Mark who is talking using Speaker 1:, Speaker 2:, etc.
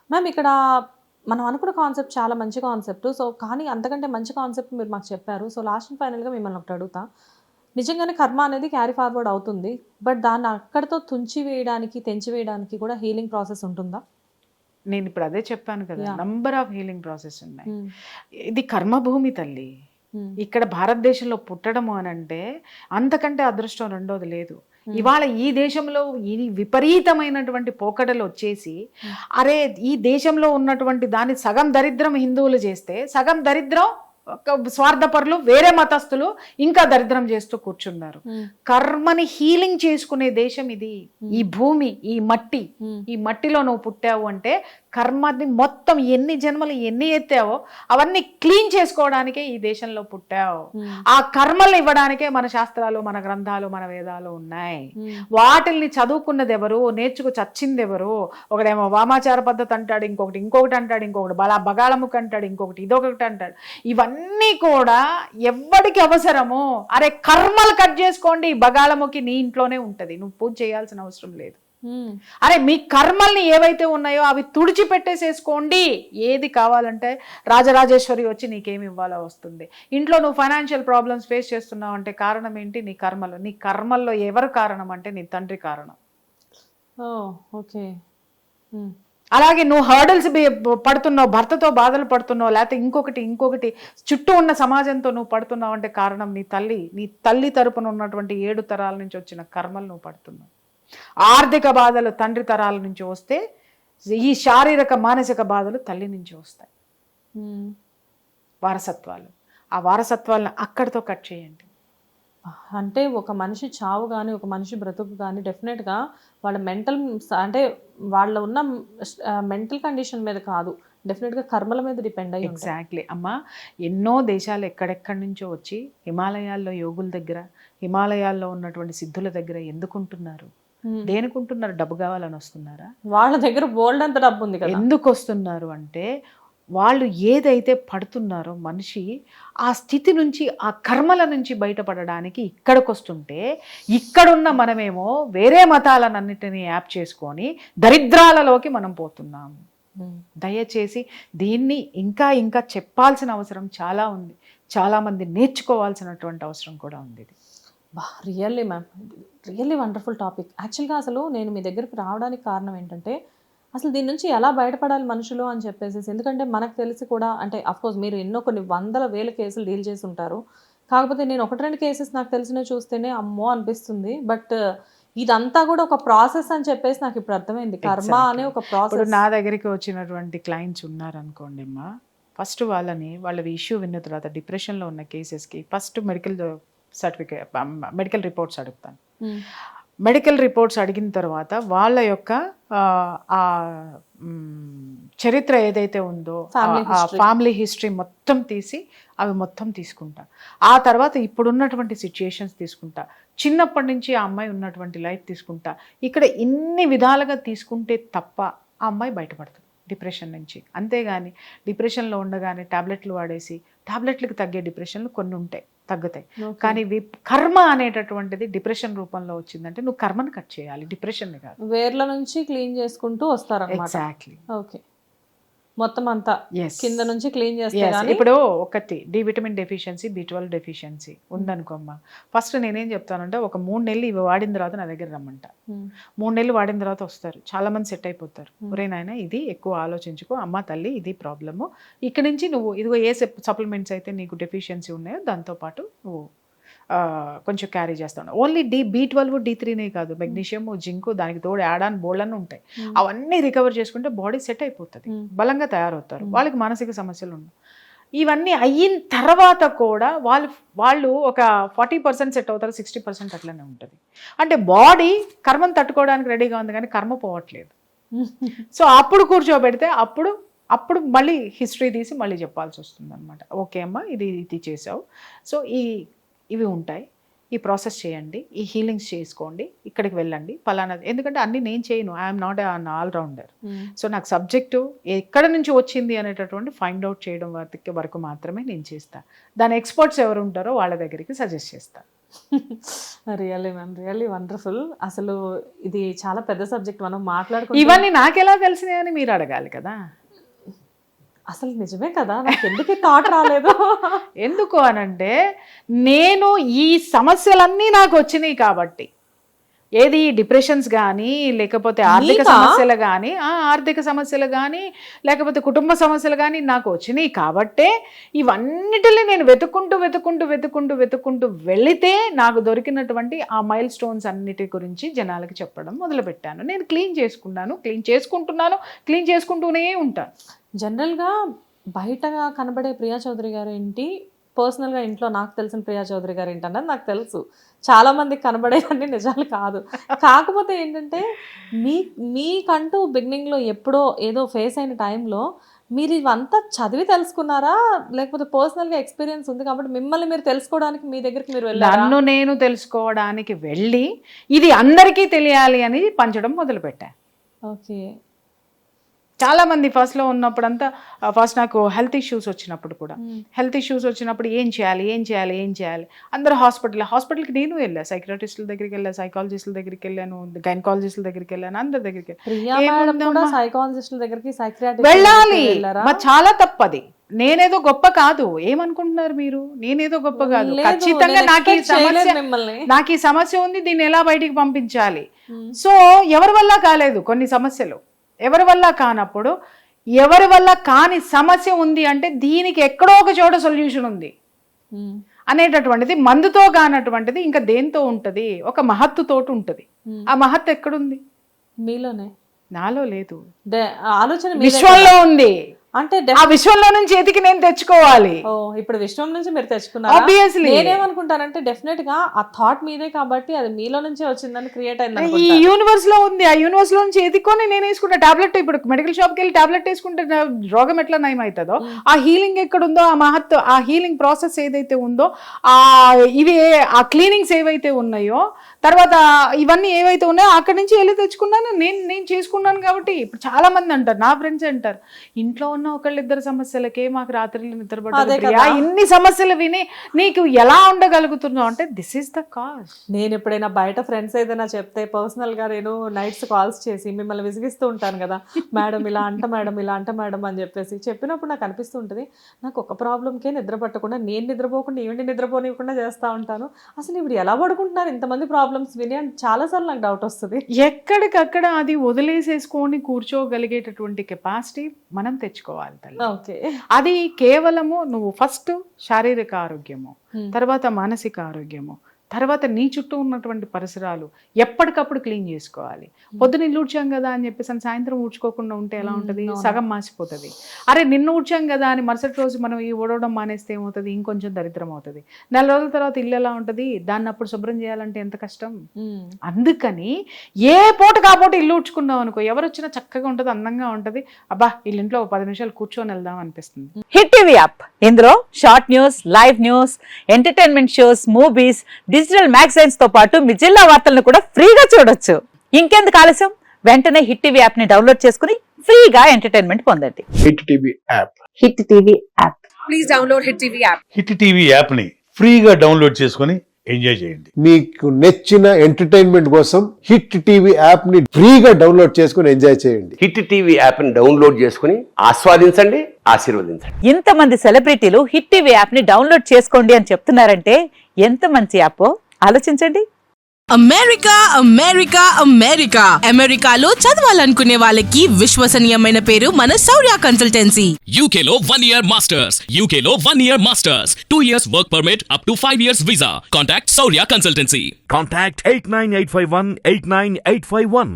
Speaker 1: Ma'am ఇక్కడ మనం అనుకున్న కాన్సెప్ట్ చాలా మంచి కాన్సెప్ట్. సో, కానీ అంతకంటే మంచి కాన్సెప్ట్ మీరు మాకు చెప్పారు. సో, లాస్ట్ అండ్ ఫైనల్‌గా మిమ్మల్ని ఒకటి అడుగుతా. నిజంగానే కర్మ అనేది క్యారీ ఫార్వర్డ్ అవుతుంది. బట్ దాన్ని అక్కడితో తుంచి వేయడానికి, తెంచి వేయడానికి కూడా హీలింగ్ ప్రాసెస్ ఉంటుందా?
Speaker 2: నేనిప్పుడు అదే చెప్పాను కదా!
Speaker 1: Yeah!
Speaker 2: Number of healing process ఉన్నాయి.
Speaker 1: హ్మ్.
Speaker 2: ఇది కర్మభూమి తల్లి.
Speaker 1: హ్మ్.
Speaker 2: ఇక్కడ భారతదేశంలో పుట్టడము అనంటే అంతకంటే అదృష్టం రెండోది లేదు.
Speaker 1: హ్మ్.
Speaker 2: ఇవాళ ఈ దేశంలో ఈ విపరీతమైనటువంటి పోకడలు వచ్చేసి, అరే ఈ దేశంలో ఉన్నటువంటి దాన్ని సగం దరిద్రం హిందువులు చేస్తే, సగం దరిద్రం స్వార్థపరులు వేరే మతస్థులు ఇంకా దరిద్రం చేస్తూ కూర్చున్నారు. కర్మని హీలింగ్ చేసుకునే దేశం ఇది. ఈ భూమి, ఈ మట్టి, ఈ మట్టిలో నువ్వు పుట్టావు అంటే కర్మని మొత్తం ఎన్ని జన్మలు ఎన్ని ఎత్తావో అవన్నీ క్లీన్ చేసుకోవడానికే ఈ దేశంలో పుట్టావు. ఆ కర్మల్ని ఇవ్వడానికే మన శాస్త్రాలు, మన గ్రంథాలు, మన వేదాలు ఉన్నాయి. వాటిల్ని చదువుకున్నది ఎవరు, నేర్చుకు చచ్చింది ఎవరు? ఒకడేమో వామాచార పద్ధతి అంటాడు, ఇంకొకటి అంటాడు, ఇంకొకటి బగాళముఖ అంటాడు, ఇంకొకటి ఇదొకటి అంటాడు. ఇవన్నీ కూడా ఎవరికి అవసరమో, అరే కర్మలు కట్ చేసుకోండి, బగాళముఖి నీ ఇంట్లోనే ఉంటది, నువ్వు పూజ చేయాల్సిన అవసరం లేదు. అరే మీ కర్మల్ని ఏవైతే ఉన్నాయో అవి తుడిచిపెట్టేసేసుకోండి. ఏది కావాలంటే రాజరాజేశ్వరి వచ్చి నీకేమి ఇవ్వాలో వస్తుంది. ఇంట్లో నువ్వు ఫైనాన్షియల్ ప్రాబ్లమ్స్ ఫేస్ చేస్తున్నావు అంటే కారణం ఏంటి? నీ కర్మలు. నీ కర్మల్లో ఎవరు కారణం అంటే నీ తండ్రి కారణం.
Speaker 1: ఓకే.
Speaker 2: అలాగే నువ్వు హర్డల్స్ పడుతున్నావు, భర్తతో బాధలు పడుతున్నావు, లేకపోతే ఇంకొకటి చుట్టూ ఉన్న సమాజంతో నువ్వు పడుతున్నావు అంటే కారణం నీ తల్లి తరపున ఉన్నటువంటి 7 తరాల నుంచి వచ్చిన కర్మలు నువ్వు పడుతున్నావు. ఆర్థిక బాధలు తండ్రి తరాల నుంచి వస్తే, ఈ శారీరక మానసిక బాధలు తల్లి నుంచి వస్తాయి. వారసత్వాలు. ఆ వారసత్వాలను అక్కడితో కట్ చేయండి.
Speaker 1: అంటే ఒక మనిషి చావు కానీ, ఒక మనిషి బ్రతుకు కానీ డెఫినెట్గా వాళ్ళ మెంటల్, అంటే వాళ్ళ ఉన్న మెంటల్ కండిషన్ మీద కాదు, డెఫినెట్గా కర్మల మీద డిపెండ్ అయ్యి.
Speaker 2: ఎగ్జాక్ట్లీ అమ్మా. ఎన్నో దేశాలు ఎక్కడెక్కడి నుంచో వచ్చి హిమాలయాల్లో యోగుల దగ్గర, హిమాలయాల్లో ఉన్నటువంటి సిద్ధుల దగ్గర ఎందుకుంటున్నారు? దేనికుంటున్నారు? డబ్బు కావాలని వస్తున్నారా?
Speaker 1: వాళ్ళ దగ్గర బోల్డ్ అంత డబ్బు ఉంది కదా.
Speaker 2: ఎందుకు వస్తున్నారు అంటే వాళ్ళు ఏదైతే పడుతున్నారో మనిషి ఆ స్థితి నుంచి, ఆ కర్మల నుంచి బయటపడడానికి ఇక్కడికి వస్తుంటే, ఇక్కడున్న మనమేమో వేరే మతాలన్నిటినీ యాప్ చేసుకొని దరిద్రాలలోకి మనం పోతున్నాము. దయచేసి దీన్ని ఇంకా ఇంకా చెప్పాల్సిన అవసరం చాలా ఉంది. చాలామంది నేర్చుకోవాల్సినటువంటి అవసరం కూడా ఉంది.
Speaker 1: Really ma'am, really wonderful topic. యాక్చువల్గా అసలు నేను మీ దగ్గరికి రావడానికి కారణం ఏంటంటే, అసలు దీని నుంచి ఎలా బయటపడాలి మనుషులు అని చెప్పేసి. ఎందుకంటే మనకు తెలిసి కూడా, అంటే అఫ్కోర్స్ మీరు ఎన్నో కొన్ని వందల వేల కేసులు డీల్ చేసి ఉంటారు. కాకపోతే నేను 1-2 కేసెస్ నాకు తెలిసినవి చూస్తేనే అమ్మో అనిపిస్తుంది. బట్ ఇదంతా కూడా ఒక ప్రాసెస్ అని చెప్పేసి నాకు ఇప్పుడు అర్థమైంది. కర్మ అనే ఒక ప్రాసెస్.
Speaker 2: నా దగ్గరికి వచ్చినటువంటి క్లయింట్స్ ఉన్నారనుకోండి అమ్మా, ఫస్ట్ వాళ్ళ ఇష్యూ విన్న తర్వాత డిప్రెషన్లో ఉన్న కేసెస్కి ఫస్ట్ మెడికల్ రిపోర్ట్స్ అడుగుతాను. మెడికల్ రిపోర్ట్స్ అడిగిన తర్వాత వాళ్ళ యొక్క చరిత్ర ఏదైతే ఉందో, ఫ్యామిలీ హిస్టరీ మొత్తం తీసి అవి మొత్తం తీసుకుంటా. ఆ తర్వాత ఇప్పుడున్నటువంటి సిచ్యుయేషన్స్ తీసుకుంటా, చిన్నప్పటి నుంచి ఆ అమ్మాయి ఉన్నటువంటి లైఫ్ తీసుకుంటా. ఇక్కడ ఇన్ని విధాలుగా తీసుకుంటే తప్ప ఆ అమ్మాయి బయటపడుతుంది డిప్రెషన్ నుంచి. అంతేగాని డిప్రెషన్లో ఉండగానే టాబ్లెట్లు వాడేసి, టాబ్లెట్లకు తగ్గే డిప్రెషన్లు కొన్ని ఉంటాయి, తగ్గుతాయి. కానీ కర్మ అనేటటువంటిది డిప్రెషన్ రూపంలో వచ్చిందంటే నువ్వు కర్మను కట్ చేయాలి, డిప్రెషన్ కాదు.
Speaker 1: వేర్ల నుంచి క్లీన్ చేసుకుంటూ వస్తారు.
Speaker 2: ఎగ్జాక్ట్లీ.
Speaker 1: ఓకే. మొత్తం అంతా కింద నుంచి క్లీన్ చేస్తారు.
Speaker 2: ఇప్పుడు ఒకటి D vitamin deficiency, B12 deficiency ఉందనుకోమ్మా, ఫస్ట్ నేనేం చెప్తానంటే ఒక 3 నెలలు ఇవి వాడిన తర్వాత నా దగ్గర రమ్మంట. 3 నెలలు వాడిన తర్వాత వస్తారు, చాలా మంది సెట్ అయిపోతారు. ఒరే నాయన ఇది ఎక్కువ ఆలోచించుకో, అమ్మ తల్లి ఇది ప్రాబ్లము, ఇక్కడి నుంచి నువ్వు ఇదిగో ఏ సప్లిమెంట్స్ అయితే నీకు డెఫిషియన్సీ ఉన్నాయో దాంతోపాటు నువ్వు కొంచెం క్యారీ చేస్తాను. ఓన్లీ B12, D3 కాదు, మెగ్నీషియం, జింకు, దానికి తోడు యాడాన్ బోల్డన్ ఉంటాయి. అవన్నీ రికవర్ చేసుకుంటే బాడీ సెట్ అయిపోతుంది, బలంగా తయారవుతారు. వాళ్ళకి మానసిక సమస్యలు ఉండవు. ఇవన్నీ అయిన తర్వాత కూడా వాళ్ళు ఒక 40% సెట్ అవుతారు, 60% అట్లనే ఉంటుంది. అంటే బాడీ కర్మను తట్టుకోవడానికి రెడీగా ఉంది కానీ కర్మ పోవట్లేదు. సో అప్పుడు కూర్చోబెడితే అప్పుడు మళ్ళీ హిస్టరీ తీసి మళ్ళీ చెప్పాల్సి వస్తుంది అనమాట. ఓకే అమ్మా ఇది చేసావు, సో ఇవి ఉంటాయి, ఈ ప్రాసెస్ చేయండి, ఈ హీలింగ్స్ చేసుకోండి, ఇక్కడికి వెళ్ళండి ఫలానా. ఎందుకంటే అన్ని నేను చేయను, I'm not an allrounder. So నాకు సబ్జెక్టు ఎక్కడ నుంచి వచ్చింది అనేటటువంటి ఫైండ్ అవుట్ చేయడం వరకు మాత్రమే నేను చేస్తాను. దాని ఎక్స్పర్ట్స్ ఎవరు ఉంటారో వాళ్ళ దగ్గరికి సజెస్ట్ చేస్తాను.
Speaker 1: Really ma'am, really wonderful. అసలు ఇది చాలా పెద్ద సబ్జెక్ట్, మనం మాట్లాడుకుంటే
Speaker 2: ఇవన్నీ నాకెలా తెలిసినాయని మీరు అడగాలి కదా.
Speaker 1: అసలు నిజమే కదా, నాకు ఎందుకు థాట్ రాలేదు.
Speaker 2: ఎందుకు అనంటే నేను ఈ సమస్యలన్నీ నాకు వచ్చినాయి కాబట్టి, ఏది డిప్రెషన్స్ కానీ, లేకపోతే ఆర్థిక
Speaker 1: మీకా?
Speaker 2: సమస్యలు కానీ, ఆర్థిక సమస్యలు కానీ, లేకపోతే కుటుంబ సమస్యలు కానీ నాకు వచ్చినాయి కాబట్టే ఇవన్నిటిని నేను వెతుక్కుంటూ వెళితే నాకు దొరికినటువంటి ఆ మైల్ స్టోన్స్ అన్నిటి గురించి జనాలకి చెప్పడం మొదలుపెట్టాను. నేను క్లీన్ చేసుకుంటూనే ఉంటాను.
Speaker 1: జనరల్గా బయటగా కనబడే ప్రియా చౌదరి గారు ఏంటి, పర్సనల్గా ఇంట్లో నాకు తెలిసిన ప్రియా చౌదరి గారు ఏంటన్నది నాకు తెలుసు. చాలా మందికి కనబడేవన్నీ నిజాలు కాదు. కాకపోతే ఏంటంటే మీకంటూ బిగినింగ్లో ఎప్పుడో ఏదో ఫేస్ అయిన టైంలో మీరు ఇవంతా చదివి తెలుసుకున్నారా, లేకపోతే పర్సనల్గా ఎక్స్పీరియన్స్ ఉంది కాబట్టి మిమ్మల్ని మీరు తెలుసుకోవడానికి మీ దగ్గరికి మీరు వెళ్ళారా?
Speaker 2: నన్ను నేను తెలుసుకోవడానికి వెళ్ళి ఇది అందరికీ తెలియాలి అని పంచడం మొదలుపెట్టాను.
Speaker 1: ఓకే.
Speaker 2: చాలా మంది ఫస్ట్లో ఉన్నప్పుడంతా, ఫస్ట్ నాకు హెల్త్ ఇష్యూస్ వచ్చినప్పుడు ఏం చేయాలి అందరూ హాస్పిటల్కి నేను వెళ్ళా, సైకియాట్రిస్టుల దగ్గరికి వెళ్ళా, సైకాలజిస్టుల దగ్గరికి వెళ్ళాను, గైనకాలజిస్టుల దగ్గరికి వెళ్ళాను, అందరి దగ్గరికి వెళ్ళాలి. చాలా తప్పది. నేనేదో గొప్ప కాదు, ఏమనుకుంటున్నారు మీరు? నేనేదో గొప్ప కాదు. ఖచ్చితంగా నాకు ఈ సమస్య ఉంది, దీన్ని ఎలా బయటికి పంపించాలి. సో ఎవరి వల్ల కాలేదు కొన్ని సమస్యలు. ఎవరి వల్ల కానప్పుడు, ఎవరి వల్ల కాని సమస్య ఉంది అంటే దీనికి ఎక్కడో ఒక చోట సొల్యూషన్ ఉంది అనేటటువంటిది, మందుతో కానటువంటిది ఇంకా దేంతో ఉంటది? ఒక మహత్తుతోటి ఉంటది. ఆ మహత్తు ఎక్కడుంది?
Speaker 1: మీలోనే.
Speaker 2: నాలో లేదు,
Speaker 1: ఆలోచన
Speaker 2: విశ్వంలో ఉంది.
Speaker 1: అంటే
Speaker 2: ఆ విశ్వంలో నుంచి ఎతికి నేను తెచ్చుకోవాలి.
Speaker 1: ఇప్పుడు విశ్వం నుంచి మీరు తెచ్చుకున్నారు.
Speaker 2: ఆబ్వియస్లీ
Speaker 1: నేనేమనుకుంటానంటే డెఫినెట్ గా ఆ థాట్ మీదే కాబట్టి అది మీలో నుంచే వచ్చిందని క్రియేట్ అయింది.
Speaker 2: ఈ యూనివర్స్ లో ఉంది, ఆ యూనివర్స్ లో నుంచి ఎత్తుకొని నేను వేసుకుంటా టాబ్లెట్. ఇప్పుడు మెడికల్ షాప్కి వెళ్ళి టాబ్లెట్ వేసుకుంటే రోగం ఎట్లా నయం అవుతుందో, ఆ హీలింగ్ ఎక్కడుందో, ఆ మహత్వ, ఆ హీలింగ్ ప్రాసెస్ ఏదైతే ఉందో, ఆ క్లీనింగ్స్ ఏవైతే ఉన్నాయో, తర్వాత ఇవన్నీ ఏవైతే ఉన్నాయో అక్కడి నుంచి వెళ్ళి తెచ్చుకున్నాను. నేను చేసుకున్నాను కాబట్టి. ఇప్పుడు చాలా మంది అంటారు, నా ఫ్రెండ్స్ అంటారు, ఇంట్లో ఉన్న ఒకళ్ళిద్దరు సమస్యలకే మాకు రాత్రిలో నిద్రపడదు, ఇన్ని సమస్యలు విని నీకు ఎలా ఉండగలుగుతున్నావు అంటే దిస్ ఈస్ ద కాజ్.
Speaker 1: నేను ఎప్పుడైనా బయట ఫ్రెండ్స్ ఏదైనా చెప్తే పర్సనల్ గా నేను నైట్స్ కాల్స్ చేసి మిమ్మల్ని విసిగిస్తూ ఉంటాను కదా, మేడం ఇలా అంట మేడం అని చెప్పేసి చెప్పినప్పుడు నాకు అనిపిస్తూ ఉంటుంది, నాకు ఒక ప్రాబ్లంకే నిద్ర పట్టకుండా, నేను నిద్రపోకుండా ఈవెంట్ నిద్రపోనివ్వకుండా చేస్తూ ఉంటాను. అసలు ఇప్పుడు ఎలా పడుకుంటున్నారు ఇంతమంది ప్రాబ్లమ్స్ విని అని చాలాసార్లు నాకు డౌట్ వస్తుంది.
Speaker 2: ఎక్కడికక్కడ అది వదిలేసేసుకొని కూర్చోగలిగేటటువంటి కెపాసిటీ మనం తెచ్చుకోవాలి.
Speaker 1: ఓకే.
Speaker 2: అది కేవలము నువ్వు ఫస్ట్ శారీరక ఆరోగ్యము, తర్వాత మానసిక ఆరోగ్యము, తర్వాత నీ చుట్టూ ఉన్నటువంటి పరిసరాలు ఎప్పటికప్పుడు క్లీన్ చేసుకోవాలి. పొద్దున ఇల్లు ఊడ్చాం కదా అని చెప్పేసి సాయంత్రం ఊడ్చుకోకుండా ఉంటే ఎలా ఉంటుంది? సగం మాసిపోతుంది. అరే నిన్ను ఊడ్చాం కదా అని మరుసటి రోజు మనం ఈ ఊడవడం మానేస్తే ఏమవుతుంది? ఇంకొంచెం దరిద్రం అవుతుంది. 4 రోజుల తర్వాత ఇల్లు ఎలా ఉంటుంది? దాన్ని అప్పుడు శుభ్రం చేయాలంటే ఎంత కష్టం. అందుకని ఏ పూట కాపోతే ఇల్లు ఊడ్చుకున్నాం అనుకో, ఎవరు వచ్చినా చక్కగా ఉంటుంది, అందంగా ఉంటుంది. అబ్బా వీళ్ళింట్లో 10 నిమిషాలు కూర్చొని వెళ్దాం అనిపిస్తుంది.
Speaker 3: హిట్ టీవీ యాప్, ఇందులో short news, live news, entertainment shows, movies, digital magazines తో పాటు మీ జిల్లా వార్తలను కూడా ఫ్రీగా చూడొచ్చు. ఇంకెందుకు ఆలస్యం, వెంటనే హిట్ టీవీ యాప్ ని డౌన్లోడ్ చేసుకుని ఫ్రీగా ఎంటర్టైన్మెంట్ పొందండి.
Speaker 4: Hit TV app.
Speaker 3: Hit TV app.
Speaker 5: Please download hit TV app.
Speaker 6: Hit TV app ని ఫ్రీగా డౌన్లోడ్ చేసుకుని ఎంజాయ్ చేయండి.
Speaker 4: మీకు నచ్చిన ఎంటర్టైన్మెంట్ కోసం హిట్ టీవీ యాప్ ని ఫ్రీగా డౌన్లోడ్ చేసుకుని ఎంజాయ్ చేయండి.
Speaker 7: హిట్ టీవీ యాప్ ని డౌన్లోడ్ చేసుకుని ఆస్వాదించండి, ఆశీర్వదించండి.
Speaker 3: ఇంతమంది సెలబ్రిటీలు హిట్ టీవీ యాప్ ని డౌన్లోడ్ చేసుకోండి అని చెప్తున్నారంటే ఎంత మంచి యాప్ ఆలోచించండి.
Speaker 5: అమెరికాలో చదవాలనుకునే వాళ్ళకి విశ్వసనీయమైన పేరు మన శౌర్య కన్సల్టెన్సీ.
Speaker 8: UK లో 1 year masters, 2 years work permit up to 5 years visa. Contact Saurya Consultancy.
Speaker 9: Contact 89851 89851.